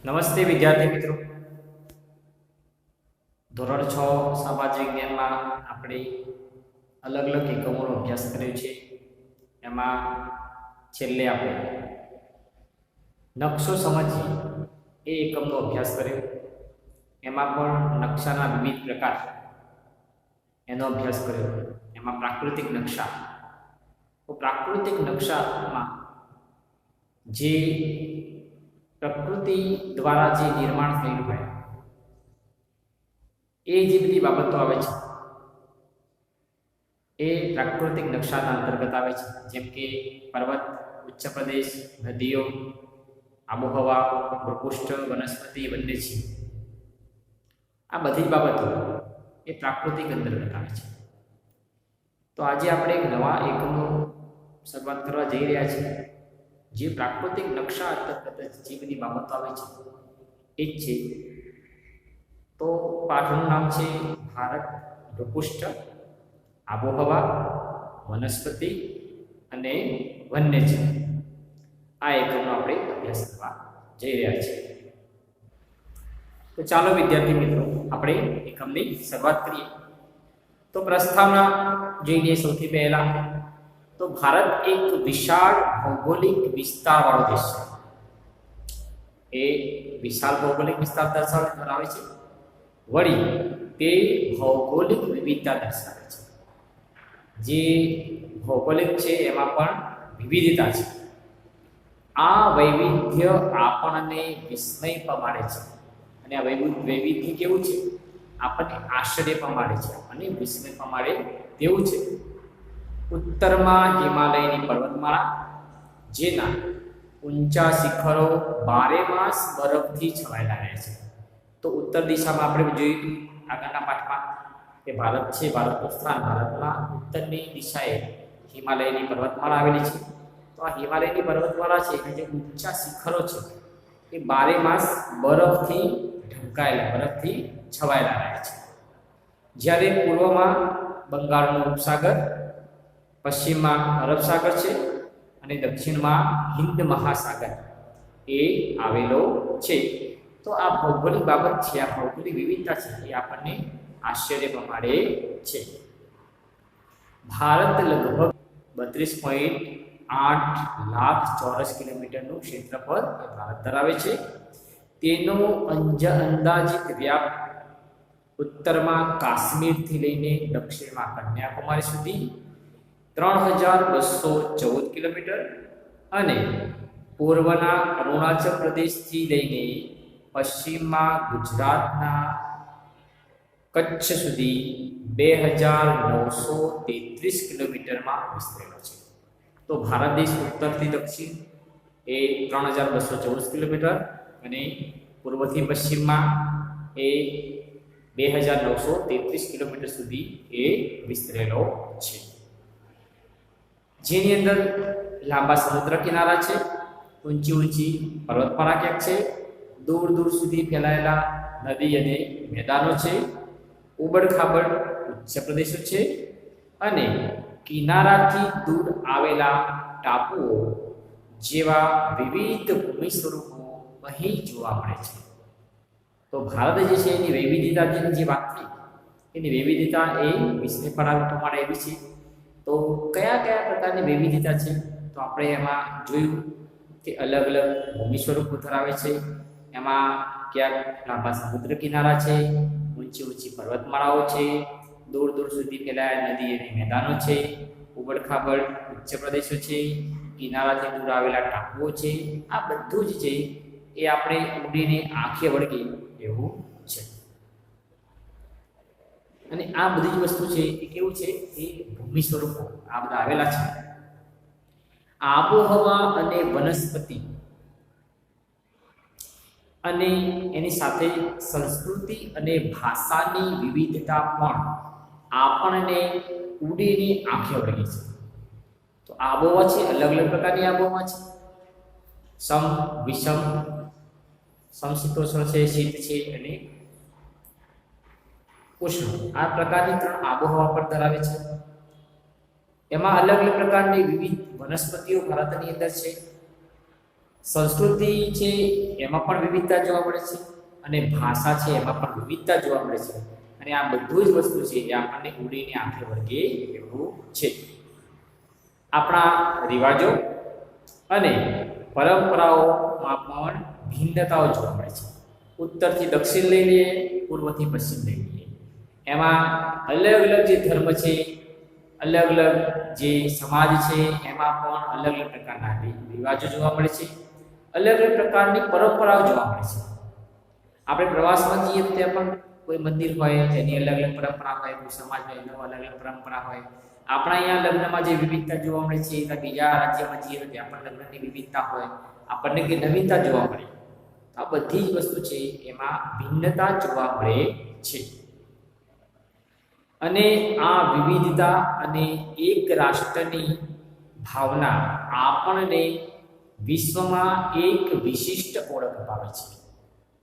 નમસ્તે વિદ્યાર્થી મિત્રો, ધોરણ 6 સામાજિક વિજ્ઞાનમાં આપણે અલગ અલગ એકમોનો અભ્યાસ કર્યો છે. એમાં છેલ્લે આપણે નકશો સમજીએ એ એકમનો અભ્યાસ કર્યો. એમાં પણ નકશાના વિવિધ પ્રકાર એનો અભ્યાસ કર્યો. એમાં પ્રાકૃતિક નકશા, તો પ્રાકૃતિક નકશામાં જે પ્રકૃતિ દ્વારા જે નિર્માણ થયેલું હોય એ જે બધી બાબતો આવે છે એ પ્રાકૃતિક નકશાના અંતર્ગત આવે છે. જેમ કે પર્વત, ઉચ્ચ પ્રદેશ, નદીઓ, આબોહવા, ભૂપૃષ્ઠ, વનસ્પતિ, વન્યજીવ, આ બધી બાબતો એ પ્રાકૃતિક અંતર્ગત આવે છે. તો આજે આપણે એક નવા એકમનો શરૂઆત કરવા જઈ રહ્યા છીએ. જે પ્રાકૃતિક નકશા અંતર્ગત જે બધી બાબતો આવે છે એ જ છે. તો પાઠનું નામ છે ભારત, ભૂપૃષ્ઠ, આબોહવા, વનસ્પતિ અને વન્યજીવ. આ એકમનો આપણે અભ્યાસ કરવા જઈ રહ્યા છીએ. તો ચાલો વિદ્યાર્થી મિત્રો, આપણે એકમની શરૂઆત કરીએ. તો પ્રસ્તાવના જોઈએ સૌથી પહેલા. તો ભારત એક વિશાળ ભૌગોલિક વિસ્તારવાળો દેશ છે. એ વિશાળ ભૌગોલિક વિસ્તાર ધરાવે છે. વળી તે ભૌગોલિક વિવિધતા દર્શાવે છે. જે ભૌગોલિક છે એમાં પણ વિવિધતા છે. આ વૈવિધ્ય આપણને વિસ્મય પમાડે છે. અને આ વૈવિધ્ય કેવું છે? આપણને આશ્ચર્ય પમાડે છે, આપણને વિસ્મય પમાડે તેવું છે. ઉત્તરમાં હિમાલયની પર્વતમાળા, જેના ઊંચા શિખરો 12 માસ બરફથી છવાયેલા રહે છે. તો ઉત્તર દિશામાં આપણે જોયું આગળના પાઠમાં કે ભારત છે, ભારતનું સ્થાન, ભારતના ઉત્તરની દિશાએ હિમાલયની પર્વતમાળા આવેલી છે. તો આ હિમાલયની પર્વતમાળા છે એના જે ઊંચા શિખરો છે એ 12 માસ બરફથી ઢંકાયેલા, બરફથી છવાયેલા રહે છે. જ્યારે પૂર્વમાં બંગાળનો ઉપસાગર, પશ્ચિમમાં અરબ સાગર છે અને દક્ષિણમાં હિન્દ મહાસાગર એ આવેલો છે. તો આ ભૌગોલિક બાબત છે, આ ભૌગોલિક વિવિધતા છે એ આપણને આશ્ચર્ય પમાડે છે. ભારત લગભગ 32.8 લાખ ચોરસ કિલોમીટરનું ક્ષેત્રફળ ભારત ધરાવે છે. તેનો અંદાજિત વ્યાપ ઉત્તરમાં કાશ્મીરથી લઈને દક્ષિણમાં કન્યાકુમારી સુધી 3214 કિલોમીટર અને પૂર્વના અરુણાચલ પ્રદેશથી લઈને પશ્ચિમમાં ગુજરાતના કચ્છ સુધી 2933 કિલોમીટરમાં વિસ્તરેલો છે. તો ભારત દેશ ઉત્તરથી દક્ષિણ એ 3214 કિલોમીટર અને પૂર્વથી પશ્ચિમમાં એ 2933 કિલોમીટર સુધી એ વિસ્તરેલો છે. જેની અંદર લાંબા સમુદ્ર કિનારા છે, ઊંચી ઊંચી પર્વતમાળા ક્યાંક છે, દૂર દૂર સુધી ફેલાયેલા નદી અને મેદાનો છે, ઉબડ-ખાબડ ઉચ્ચ પ્રદેશો છે અને કિનારાથી દૂર આવેલા ટાપુઓ જેવા વિવિધ ભૂમિ સ્વરૂપો અહીં જોવા મળે છે. તો ભારત જે છે એની વૈવિધ્યતાની જે વાત થઈ, એની વૈવિધ્યતા એ વિશ્વ પમાડે એવી છે. તો કયા કયા પ્રકારની વૈવિધ્યતા છે? તો આપણે એમાં જોયું કે અલગ અલગ ભૂમિ સ્વરૂપો ધરાવે છે. એમાં ક્યાંક લાંબા સમુદ્ર કિનારા છે, ઊંચી ઊંચી પર્વતમાળાઓ છે, દૂર દૂર સુધી ફેલાયેલા નદી અને મેદાનો છે, ઉબડ-ખાબડ ઉચ્ચ પ્રદેશો છે, કિનારાથી દૂર આવેલા ટાપુઓ છે. આ બધું જ છે એ આપણે ઉડીને આંખે વળગે એવું છે. અને આ બધી જ વસ્તુ છે એ કેવું છે? એ ભૂમિ સ્વરૂપો આ બધા આવેલા છે. આબોહવા અને વનસ્પતિ અને એની સાથે સંસ્કૃતિ અને ભાષાની વિવિધતા પણ આપણને ઉડીને આંખે વળગે છે. તો આબોહવા છે, અલગ અલગ પ્રકારની આબોહવા છે. સમ, વિષમ, સમશીતોષ્ણ છે, શીત છે અને ઉષ્ણ. આ પ્રકારની 3 આબોહવા પર ધરાવે છે. એમાં અલગ અલગ પ્રકારની વિવિધ વનસ્પતિઓ ભારતની અંદર છે. સંસ્કૃતિ છે એમાં પણ વિવિધતા જોવા મળે છે અને ભાષા છે એમાં પણ વિવિધતા જોવા મળે છે. અને આ બધું જ વસ્તુ છે એ આપણને ઉડીને આંખે વળગે એવું છે. આપણા રિવાજો અને પરંપરાઓમાં પણ ભિન્નતાઓ જોવા મળે છે. ઉત્તરથી દક્ષિણ લઈ લઈએ, પૂર્વથી પશ્ચિમ લઈ લઈએ, એમાં અલગ અલગ જે ધર્મ છે, અલગ અલગ જે સમાજ છે, એમાં પણ અલગ અલગ પ્રકારના રિવાજો જોવા મળે છે, અલગ અલગ પ્રકારની પરંપરાઓ જોવા મળે છે. આપણે પ્રવાસમાં જઈએ તો ત્યાં પણ કોઈ મંદિર હોય તેની અલગ અલગ પરંપરા હોય, કોઈ સમાજમાં એનો અલગ અલગ પરંપરા હોય. આપણા અહીંયા લગ્નમાં જે વિવિધતા જોવા મળે છે ત્યાં બીજા રાજ્યમાં જઈએ તો ત્યાં પણ લગ્નની વિવિધતા હોય, આપણને કે નવીનતા જોવા મળે. આ બધી જ વસ્તુ છે એમાં ભિન્નતા જોવા મળે છે. અને આ વિવિધતા અને એક રાષ્ટ્રની ભાવના આપણને વિશ્વમાં એક વિશિષ્ટ ઓળખ અપાવે છે.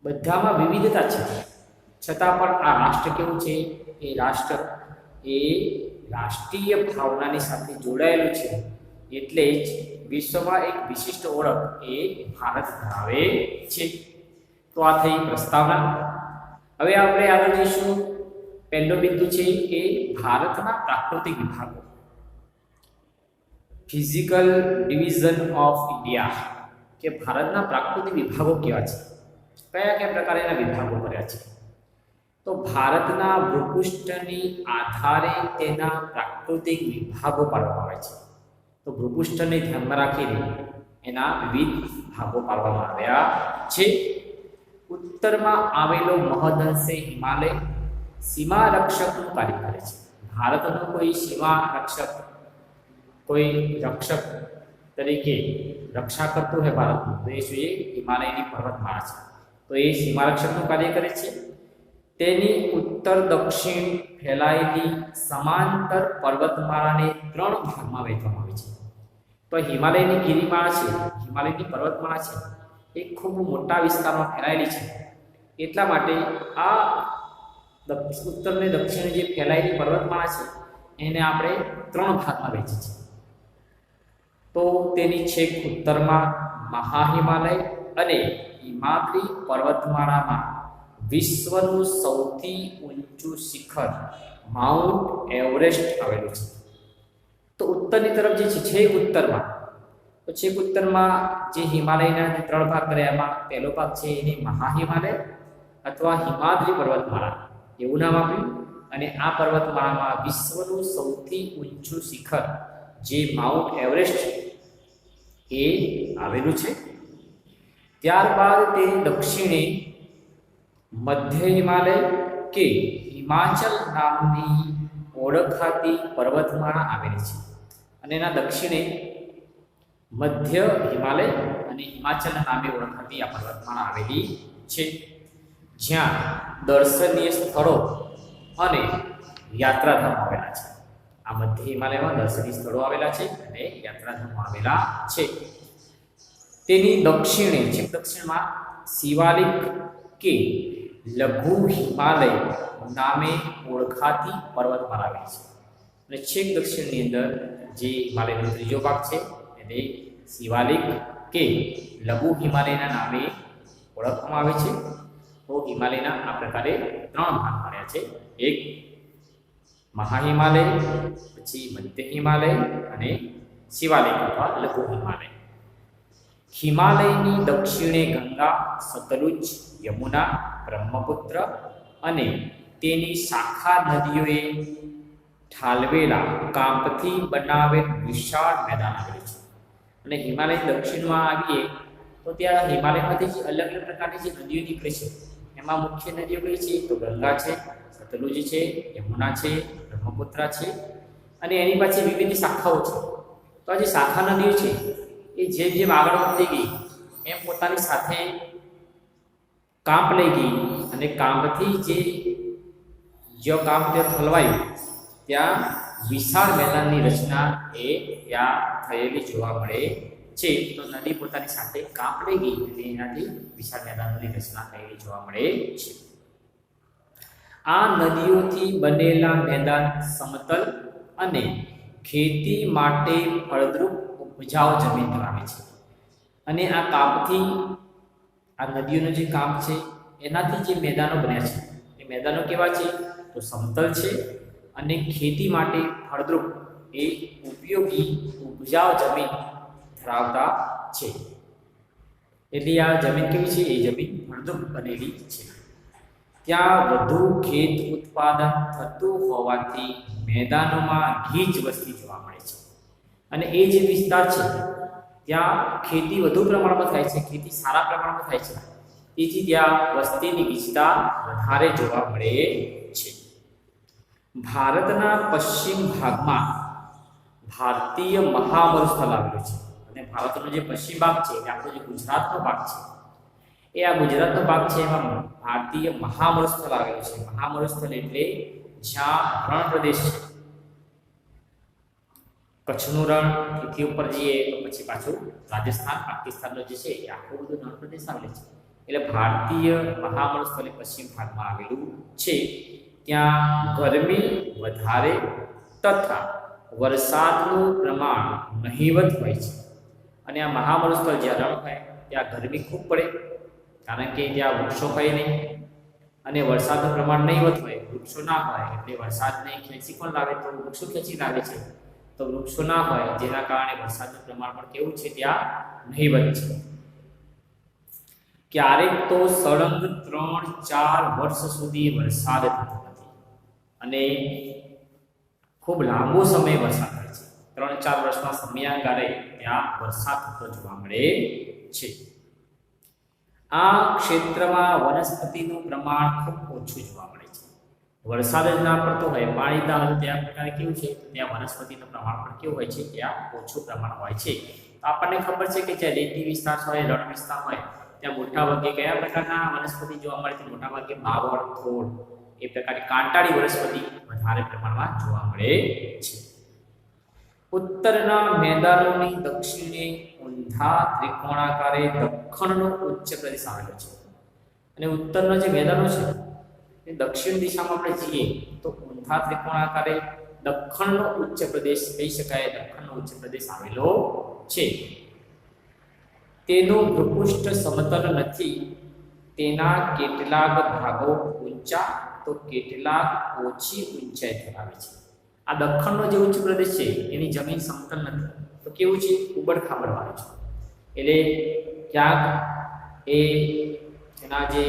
બધામાં વિવિધતા છે, છતાં પણ આ રાષ્ટ્ર કેવું છે? એ રાષ્ટ્ર એ રાષ્ટ્રીય ભાવનાની સાથે જોડાયેલું છે. એટલે જ વિશ્વમાં એક વિશિષ્ટ ઓળખ એ ભારત ધરાવે છે. તો આ થઈ પ્રસ્તાવના. હવે આપણે આગળ જઈશું. પહેલો બિંદુ છે કે ભારતના પ્રાકૃતિક વિભાગો, ફિઝિકલ ડિવિઝન ઓફ ઇન્ડિયા, કે ભારતના પ્રાકૃતિક વિભાગો કેવા છે, કયા કયા પ્રકારના વિભાગો કર્યા છે. તો ભારતના ભૂપૃષ્ઠની આધારે તેના પ્રાકૃતિક વિભાગો પાડવામાં આવે છે. તો ભૂપૃષ્ઠને ધ્યાનમાં રાખીને એના વિવિધ ભાગો પાડવામાં આવ્યા છે. ઉત્તરમાં આવેલો મહદઅંશે હિમાલય સીમા રક્ષકનું કાર્ય કરે છે. ભારતનો કોઈ સીમા રક્ષક, કોઈ રક્ષક તરીકે રક્ષા કરતું હોય ભારતનું, તો એ શું? હિમાલયની પર્વતમાળા છે. તો એ સીમા રક્ષકનું કાર્ય કરે છે. તેની ઉત્તર દક્ષિણ ફેલાયેલી સમાંતર પર્વતમાળાને 3 ભાગમાં વહેંચવામાં આવે છે. તો હિમાલયની ગિરિમાળા છે, હિમાલયની પર્વતમાળા છે, એ ખૂબ મોટા વિસ્તારમાં ફેલાયેલી છે. એટલા માટે આ ઉત્તર અને દક્ષિણ જે ફેલાયેલી પર્વતમાળા છે એને આપણે 3 ભાગમાં વહેંચી છે. તો તેની છેક ઉત્તરમાં મહાહિમાલય અને હિમાદ્રી પર્વતમાળામાં વિશ્વનું સૌથી ઊંચું શિખર માઉન્ટ એવરેસ્ટ આવેલું છે. તો ઉત્તરની તરફ જે છે છેક ઉત્તરમાં, તો છેક ઉત્તરમાં જે હિમાલયના 3 ભાગ કર્યા, એમાં પહેલો ભાગ છે એને મહાહિમાલય અથવા હિમાદ્રી પર્વતમાળા એવું નામ આપ્યું. અને આ પર્વતમાળામાં વિશ્વનું સૌથી ઊંચું શિખર જે માઉન્ટ એવરેસ્ટ એ આવેલું છે. ત્યારબાદ તે દક્ષિણે મધ્ય હિમાલય કે હિમાચલ નામની ઓળખાતી પર્વતમાળા આવેલી છે. અને એના દક્ષિણે મધ્ય હિમાલય અને હિમાચલ નામે ઓળખાતી આ પર્વતમાળા આવેલી છે, જ્યાં દર્શનીય સ્થળો અને યાત્રાધામો આવેલા છે. આ મધ્ય હિમાલયમાં દર્શનીય સ્થળો આવેલા છે અને યાત્રાધામો આવેલા છે. તેની દક્ષિણે, છેક દક્ષિણમાં શિવાલિક કે લઘુ હિમાલય નામે ઓળખાતી પર્વતમાળા આવેલી છે. અને છેક દક્ષિણની અંદર જે હિમાલયનો ત્રીજો ભાગ છે એને શિવાલિક કે લઘુ હિમાલયના નામે ઓળખવામાં આવે છે. તો હિમાલયના આ પ્રકારે 3 ભાગ પાડ્યા છે. એક મહાહિમાલય, પછી મધ્ય હિમાલય અને શિવાલિક અથવા લઘુ હિમાલય. હિમાલયની દક્ષિણે ગંગા, સતલુજ, યમુના, બ્રહ્મપુત્ર અને તેની શાખા નદીઓએ ઠાલવેલા કાંપથી બનાવેલ વિશાળ મેદાન આવેલું છે. અને હિમાલયની દક્ષિણમાં આવીએ તો ત્યાં હિમાલયમાંથી જે અલગ અલગ પ્રકારની જે નદીઓ નીકળે છે, એમાં મુખ્ય નદીઓ કઈ છે? તો ગંગા છે, સતલુજ છે, યમુના છે, બ્રહ્મપુત્ર છે, અને એની પાછી વિવિધ શાખાઓ છે. તો આ જે શાખા નદીઓ છે એ જેમ જેમ આગળ વધતી ગઈ એમ પોતાની સાથે કાંપ લઈ ગઈ, અને કાંપથી જે કાંપ ત્યાં ઠલવાયું ત્યાં વિશાળ મેદાનની રચના એ ત્યાં થયેલી જોવા મળે છે. તો નદી પોતાની સાથે કાંપ લઈ ગઈ અને એનાથી વિશાળ મેદાનની રચના થયેલી જોવા મળે છે. આ નદીઓથી બનેલા મેદાન સમતલ અને ખેતી માટે ફળદ્રુપ ઉપજાઉ જમીન ધરાવે છે. અને આ કાપથી આ નદીઓનું જે કાપ છે એનાથી જે મેદાનો બન્યા છે એ મેદાનો કેવા છે તો સમતલ છે અને ખેતી માટે ફળદ્રુપ એ ઉપયોગી ઉપજાઉ જમીન ધરાવતા છે. એટલે આ જમીન કેવી છે એ જમીન ફળદ્રુપ બનેલી છે. ત્યાં વધુ ખેત ઉત્પાદન થતું હોવાથી મેદાનોમાં ગીચ વસ્તી જોવા મળે છે. અને એ જે વિસ્તાર છે ત્યાં ખેતી વધુ પ્રમાણમાં થાય છે, ખેતી સારા પ્રમાણમાં થાય છે, તેથી ત્યાં વસ્તીની ગીચતા વધારે જોવા મળે છે. ભારતના પશ્ચિમ ભાગમાં ભારતીય મહામરુસ્થળ આવેલું છે. અને ભારતનો જે પશ્ચિમ ભાગ છે એ આપણો જે ગુજરાતનો ભાગ છે એ આ ગુજરાતનો ભાગ છે એમાં ભારતીય મહામરુસ્થળ આવેલું છે. મહામરુસ્થળ એટલે જ્યાં રણ પ્રદેશ છે, કચ્છનું રણ, એથી ઉપર જઈએ તો પછી પાછું રાજસ્થાન પાકિસ્તાનનો જે છે એ આખો બધો રણ પ્રદેશ આવેલો છે. એટલે ભારતીય મહામરુસ્થળ પશ્ચિમ ભાગમાં આવેલું છે. ત્યાં ગરમી વધારે તથા વરસાદનું પ્રમાણ નહિવત હોય છે. અને આ મહામરુસ્થળ જ્યાં રણ હોય ત્યાં ગરમી ખૂબ પડે, કારણ કે ત્યાં વૃક્ષો હોય નહીં અને વરસાદનું પ્રમાણ નહિવત હોય, વૃક્ષો ના હોય એટલે વરસાદને ખેંચી પણ લાવે તો વૃક્ષો ખેંચી લાવે છે, તો વૃક્ષો ના હોય જેના કારણે વરસાદનું પ્રમાણ પણ કેવું છે ત્યાં નહિવત છે. ક્યારેક તો સળંગ 3-4 વર્ષ સુધી વરસાદ થતો નથી અને ખૂબ લાંબો સમય વરસાદ થાય છે. 3-4 વર્ષના સમયાગાળે ત્યાં વરસાદ થતો જોવા મળે છે. આ ક્ષેત્રમાં વનસ્પતિનું પ્રમાણ ખૂબ ઓછું જોવા મળે છે. વરસાદ જ ના પડતો હોય, પાણી ના હોય, ત્યાં પ્રકારે કેવું છે ત્યાં વનસ્પતિનું પ્રમાણ પણ કેવું હોય છે ત્યાં ઓછું પ્રમાણ હોય છે. તો આપણને ખબર છે કે જ્યાં રેતી વિસ્તાર હોય, રણ વિસ્તાર હોય ત્યાં મોટા ભાગે કયા પ્રકારના વનસ્પતિ જોવા મળે છે? મોટા ભાગે બાવળ, થોડ એ પ્રકારની કાંટાળી વનસ્પતિ વધારે પ્રમાણમાં જોવા મળે છે. ઉત્તરના મેદાનોની દક્ષિણે ઊંધા ત્રિકોણાકારે દખ્ખણનો ઉચ્ચ પ્રદેશ આવેલો છે. અને ઉત્તરના જે મેદાનો છે એ દક્ષિણ દિશામાં આપણે જઈએ તો ઊંધા ત્રિકોણાકારે દખ્ખણનો ઉચ્ચ પ્રદેશ કહી શકાય. દખ્ખણનો ઉચ્ચ પ્રદેશ આવેલો છે. તેનું ભૂપૃષ્ઠ સમતલ નથી. તેના કેટલાક ભાગો ઊંચા તો કેટલાક ઓછી ઊંચાઈ ધરાવે છે. આ દખ્ખણનો જે ઉચ્ચ પ્રદેશ છે એની જમીન સમતલ નથી, તો કેવું છે ઉબડ ખાબડવાળું છે. એટલે ક્યાંક એ એના જે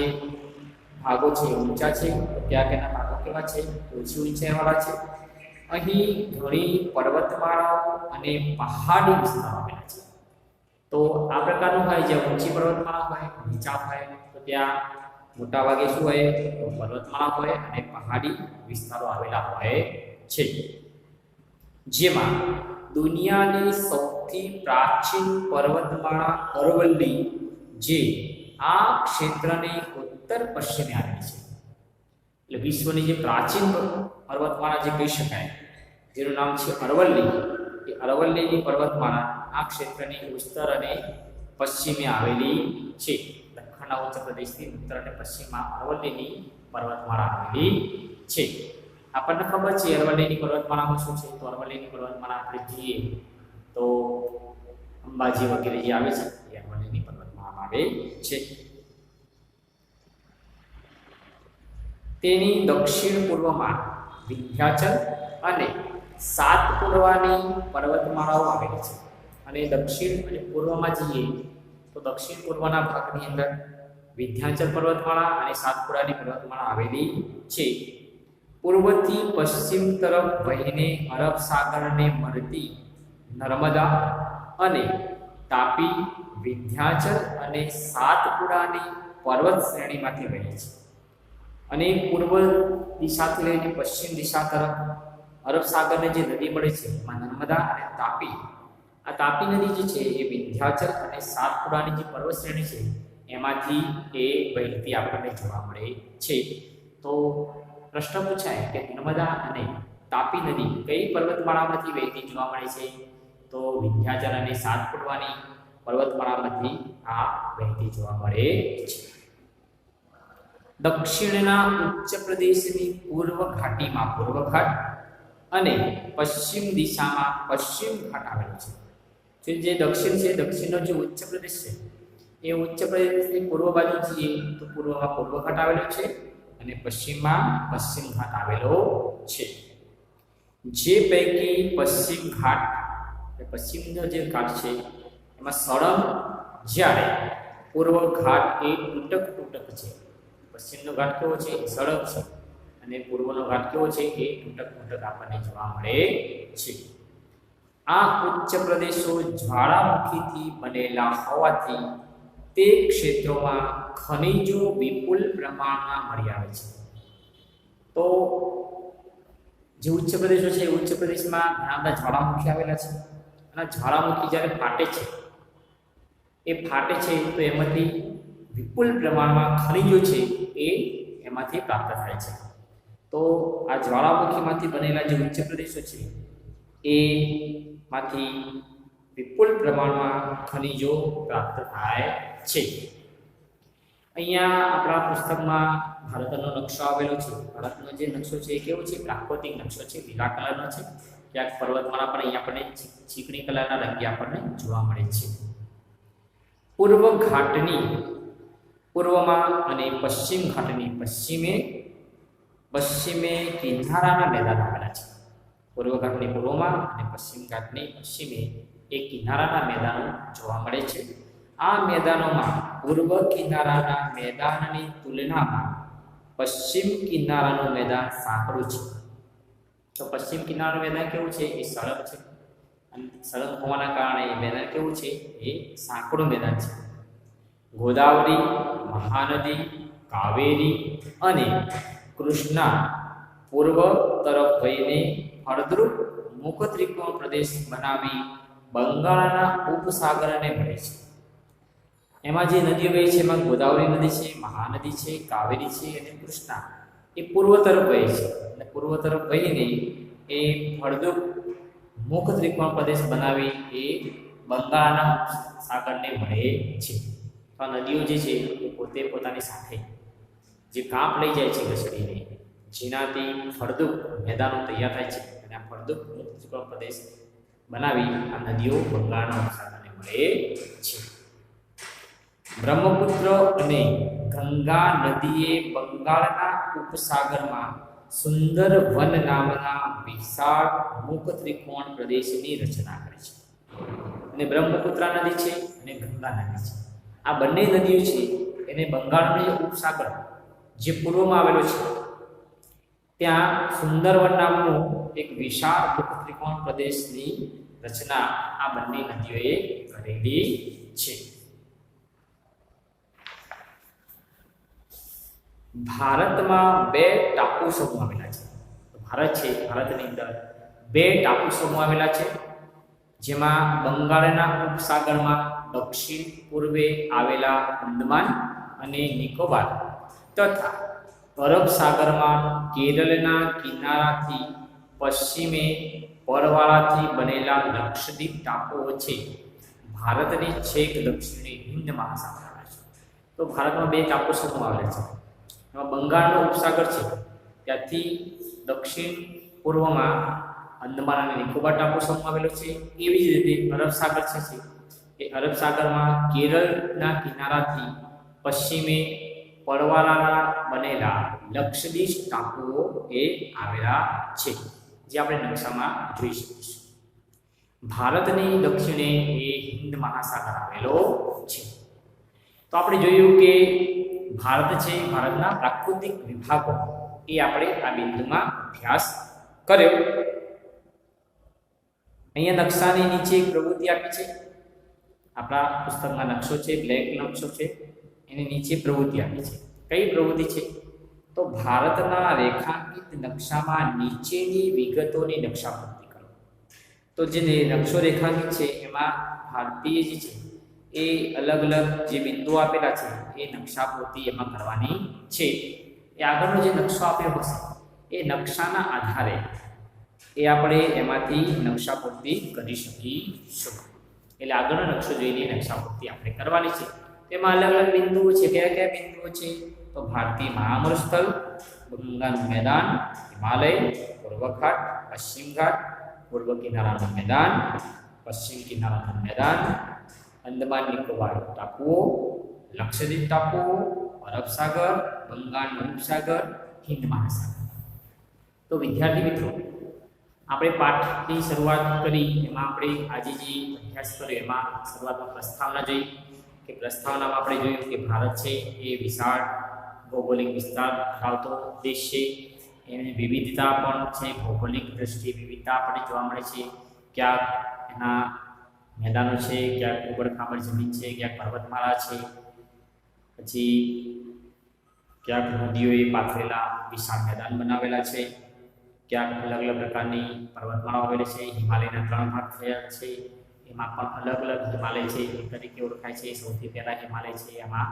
ભાગો છે ઊંચા છે, ક્યાંક એના ભાગો કેવા છે ઓછી ઊંચાઈવાળા છે. અહીં ઘણી પર્વતમાળાઓ અને પહાડી વિસ્તારો આવેલા છે. તો આ પ્રકારનું હોય જ્યાં ઊંચી પર્વતમાળા હોય, નીચા હોય, તો ત્યાં મોટા ભાગે શું હોય તો પર્વતમાળા હોય અને પહાડી વિસ્તારો આવેલા હોય છે. જેમાં દુનિયાની સૌથી પ્રાચીન પર્વતમાળા અરવલ્લી જે આ ક્ષેત્રની ઉત્તર પશ્ચિમે આવેલી છે. એટલે વિશ્વની જે પ્રાચીન પર્વતમાળા જે કહી શકાય જેનું નામ છે અરવલ્લી, એ અરવલ્લીની પર્વતમાળા આ ક્ષેત્રની ઉત્તર અને પશ્ચિમે આવેલી છે. દખ્ખણના ઉચ્ચ પ્રદેશથી ઉત્તર અને પશ્ચિમમાં અરવલ્લીની પર્વતમાળા આવેલી છે. આપણને ખબર છે અરવલ્લીની પર્વતમાળામાં શું છે, તો અરવલ્લીની પર્વતમાળા આપણે જઈએ તો અંબાજી વગેરે જે આવે છે એ અરવલ્લીની પર્વતમાળામાં આવે છે. તેની દક્ષિણ પૂર્વમાં વિંધ્યાચલ અને સાતપુડાની પર્વતમાળાઓ આવેલી છે. અને દક્ષિણ અને પૂર્વમાં જઈએ તો દક્ષિણ પૂર્વના ભાગની અંદર વિંધ્યાચલ પર્વતમાળા અને સાતપુડાની પર્વતમાળા આવેલી છે. પૂર્વથી પશ્ચિમ તરફ વહીને અરબ સાગરને મળતી નર્મદા અને તાપી, વિંધ્યાચલ અને સાતપુડાની પર્વત શ્રેણીમાંથી વહે છે. અને પૂર્વ દિશાથી લઈને પશ્ચિમ દિશા તરફ અરબ સાગરને જે નદી મળે છે એમાં નર્મદા અને તાપી, આ તાપી નદી જે છે એ વિંધ્યાચલ અને સાતપુડાની જે પર્વત શ્રેણી છે એમાંથી એ વહેતી આપણને જોવા મળે છે. તો પ્રશ્ન પૂછાય કે નર્મદા અને તાપી નદી કઈ પર્વતમાળામાંથી વહેતી જોવા મળે છે? તો વિંધ્યાચલ અને સાતપુડાની પર્વતમાળામાંથી આ વહેતી જોવા મળે છે. દક્ષિણના ઉચ્ચ પ્રદેશની પૂર્વ ઘાટીમાં પૂર્વ ઘાટ અને પશ્ચિમ દિશામાં પશ્ચિમ ઘાટ આવેલો છે. જે દક્ષિણ છે, દક્ષિણનો જે ઉચ્ચ પ્રદેશ છે, એ ઉચ્ચ પ્રદેશની પૂર્વ બાજુ જઈએ તો પૂર્વમાં પૂર્વ ઘાટ આવેલો છે અને પશ્ચિમમાં પશ્ચિમ ઘાટ આવેલો છે. જે પૈકી પશ્ચિમ ઘાટ, પશ્ચિમનો જે ઘાટ છે એમાં સળંગ, જ્યારે પૂર્વ ઘાટ એ તૂટક તૂટક છે. પશ્ચિમનો ઘાટ કેવો છે? સળંગ છે અને પૂર્વનો ઘાટ કેવો છે? એ તૂટક તૂટક આપણને જોવા મળે છે. આ ઉચ્ચ પ્રદેશો જ્વાળામુખીથી બનેલા હોવાથી તે ક્ષેત્રોમાં ખનિજો વિપુલ પ્રમાણમાં મળી આવે છે. તો જે ઉચ્ચ પ્રદેશો છે, ઉચ્ચ પ્રદેશમાં ઘણા બધા જ્વાળામુખી આવેલા છે અને જ્વાળામુખી જ્યારે ફાટે છે, એ ફાટે છે તો એમાંથી વિપુલ પ્રમાણમાં ખનિજો છે એ એમાંથી પ્રાપ્ત થાય છે. તો આ જ્વાળામુખીમાંથી બનેલા જે ઉચ્ચ પ્રદેશો છે એ માંથી વિપુલ પ્રમાણમાં ખનિજો પ્રાપ્ત થાય છે. અહીંયા આપણા પુસ્તકમાં ભારતનો નકશો આવેલો છે. ભારતનો જે નકશો છે એ કેવો છે? પ્રાકૃતિક નકશો છે, લીલા કલરનો છે. ક્યાંક પર્વતમાળા પણ અહીંયા આપણને ચીકણી કલરના રંગે આપણને જોવા મળે છે. પૂર્વ ઘાટની પૂર્વમાં અને પશ્ચિમ ઘાટની પશ્ચિમે કિનારાના મેદાન આવેલા છે. પૂર્વ ઘાટની પૂર્વમાં અને પશ્ચિમ ઘાટની પશ્ચિમે એ કિનારાના મેદાનો જોવા મળે છે. આ મેદાનોમાં પૂર્વ કિનારાના મેદાનની તુલનામાં પશ્ચિમ કિનારાનું મેદાન સાંકડું છે. તો પશ્ચિમ કિનારાનું મેદાન કેવું છે? એ સળંગ છે અને સળંગ હોવાના કારણે એ મેદાન કેવું છે? એ સાંકડું મેદાન છે. ગોદાવરી, મહાનદી, કાવેરી અને કૃષ્ણા પૂર્વ તરફ વહીને ફળદ્રુપ મુખ ત્રિકોણ પ્રદેશ બનાવી બંગાળના ઉપસાગરને મળે છે. એમાં જે નદીઓ વહે છે એમાં ગોદાવરી નદી છે, મહાનદી છે, કાવેરી છે અને કૃષ્ણા એ પૂર્વ તરફ વહે છે અને પૂર્વ તરફ વહીને એ ફળદ્રુપ મુખ ત્રિકોણ પ્રદેશ બનાવી એ બંગાળના સાગરને મળે છે. તો આ નદીઓ જે છે એ પોતે પોતાની સાથે જે કાપ લઈ જાય છે ઘસડીને, જેનાથી ફળદ્રુપ મેદાનો તૈયાર થાય છે અને આ ફળદ્રુપ મુખ ત્રિકોણ પ્રદેશ બનાવી આ નદીઓ બંગાળના ઉપસાગરને મળે છે. બ્રહ્મપુત્ર અને ગંગા નદીએ બંગાળના ઉપસાગરમાં સુંદર વન નામના વિશાળ મુખ ત્રિકોણ પ્રદેશની રચના કરી છે. અને બ્રહ્મપુત્રા નદી છે અને ગંગા નદી છે, આ બંને નદીઓ છે એને બંગાળનો ઉપસાગર જે પૂર્વમાં આવેલો છે ત્યાં સુંદરવન નામનું એક વિશાળ મુખ ત્રિકોણ પ્રદેશની રચના આ બંને નદીઓએ કરેલી છે. ભારતમાં 2 ટાપુ સમૂહ આવેલા છે. ભારત છે, ભારતની અંદર 2 ટાપુ સમૂહ આવેલા છે, જેમાં બંગાળના ઉપસાગરમાં દક્ષિણ પૂર્વે આવેલા અંદમાન અને નિકોબાર તથા અરબ સાગરમાં કેરળના કિનારાથી પશ્ચિમે પરવાળાથી બનેલા લક્ષદ્વીપ ટાપુઓ છે. ભારતની છેક દક્ષિણે હિન્દ મહાસાગર આવે છે. તો ભારતમાં 2 ટાપુ સમૂહ આવેલા છે. એમાં બંગાળનો ઉપસાગર છે, ત્યાંથી દક્ષિણ પૂર્વમાં અંદમાન અને નિકોબાર ટાપુ સમૂહ આવેલો છે. એવી જ રીતે અરબ સાગર છે એ અરબ સાગરમાં કેરળના કિનારાથી પશ્ચિમે પરવાળાના બનેલા લક્ષદ્વીપ ટાપુઓ એ આવેલા છે, જે આપણે નકશામાં જોઈ શકીશું. ભારતની દક્ષિણે એ હિન્દ મહાસાગર આવેલો છે. તો આપણે જોયું કે ભારત છે, ભારતના પ્રાકૃતિક વિભાગો એ આપણે આ બિંદુમાં અભ્યાસ કર્યો. અહીંયા નકશાની નીચે એક પ્રવૃત્તિ આપી છે. આપણા પુસ્તકમાં નકશો છે, બ્લેક નકશો છે, એની નીચે પ્રવૃત્તિ આપી છે. કઈ પ્રવૃત્તિ છે? તો ભારતના રેખાંકિત નકશામાં નીચેની વિગતોની નકશાપટ્ટી કરો. તો જે નકશો રેખાંકિત છે એમાં ભારતીય જે છે એ અલગ અલગ જે બિંદુઓ આપેલા છે એ નકશાપટ્ટી એમાં કરવાની છે. એ આગળનો જે નકશો આપ્યો હશે એ નકશાના આધારે એ આપણે એમાંથી નકશાપટ્ટી કરી શકીશું. એટલે આગળનો નકશો જોઈને નકશાપટ્ટી આપણે કરવાની છે. તેમાં અલગ અલગ બિંદુઓ છે. કયા કયા બિંદુઓ છે? તો ભારતીય મહામૃત સ્થળ, બંગાળનું મેદાન, હિમાલય, પૂર્વ ઘાટ, પશ્ચિમ ઘાટ, પૂર્વ કિનારાનું મેદાન પશ્ચિમ કિનારાના મેદાન, અંદમાન નિકોબાર ટાપુઓ, લક્ષદ્વીપ ટાપુઓ, અરબ સાગર, બંગાળનો ઉપસાગર, હિન્દ મહાસાગર. તો વિદ્યાર્થી મિત્રો, આપણે પાઠની શરૂઆત કરી એમાં આપણે આજે જે અભ્યાસ કર્યો એમાં શરૂઆતમાં પ્રસ્તાવના જોઈ કે પ્રસ્તાવનામાં આપણે જોયું કે ભારત છે એ વિશાળ ભૌગોલિક વિસ્તાર ધરાવતો દેશ છે. એની વિવિધતા પણ છે, ભૌગોલિક દ્રષ્ટિએ વિવિધતા આપણને જોવા મળે છે. ક્યાંક એના મેદાનો છે, ક્યાંક ઉબડ-ખાબડ જમીન છે, ક્યાંક પર્વતમાળા છે, પછી ક્યાંક નદીઓએ પાથરેલા વિશાળ મેદાન બનાવેલા છે, ક્યાંક અલગ અલગ પ્રકારની પર્વતમાળાઓ આવેલી છે. હિમાલયના 3 ભાગ થયા છે, એમાં પણ અલગ અલગ હિમાલય છે એ તરીકે ઓળખાય છે. સૌથી પહેલાં હિમાલય છે, એમાં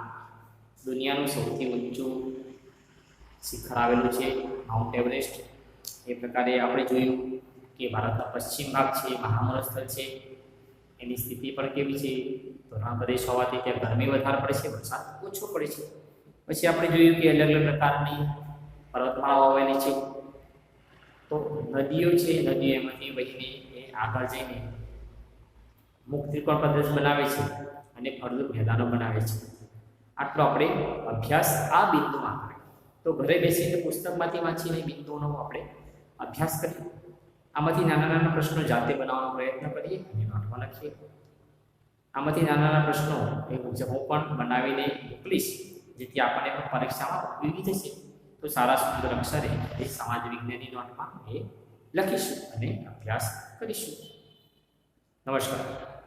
દુનિયાનું સૌથી ઊંચું શિખર આવેલું છે માઉન્ટ એવરેસ્ટ. એ પ્રકારે આપણે જોયું કે ભારતનો પશ્ચિમ ભાગ છે મહામૂળ સ્થળ છે, એની સ્થિતિ પણ કેવી છે, તો રણપ્રદેશ હોવાથી ત્યાં ગરમી વધારે પડે છે, વરસાદ ઓછો પડે છે. પછી આપણે જોયું કે અલગ અલગ પ્રકારની પર્વતમાળાઓ આવેલી છે. તો નદીઓ છે, નદીઓ એમાંથી વહીને એ આગળ જઈને મુક્ત ત્રિકોણ પ્રદેશ બનાવે છે અને ફળદ્રુપ મેદાનો બનાવે છે. આટલો આપણે અભ્યાસ આ બિંદુમાં કરીએ. તો ઘરે બેસીને પુસ્તકમાંથી વાંચીને બિંદુઓનો આપણે અભ્યાસ કરીએ. આમાંથી નાના નાના પ્રશ્નો જાતે બનાવવાનો પ્રયત્ન કરીએ અને નોટમાં લખીએ. આમાંથી નાના નાના પ્રશ્નો એ હું પણ બનાવીને મોકલીશ, જેથી આપણને પણ પરીક્ષામાં ઉપયોગી થશે. તો સારા સુંદર અક્ષરે એ સમાજ વિજ્ઞાનની નોટમાં એ લખીશું અને અભ્યાસ કરીશું. નમસ્કાર.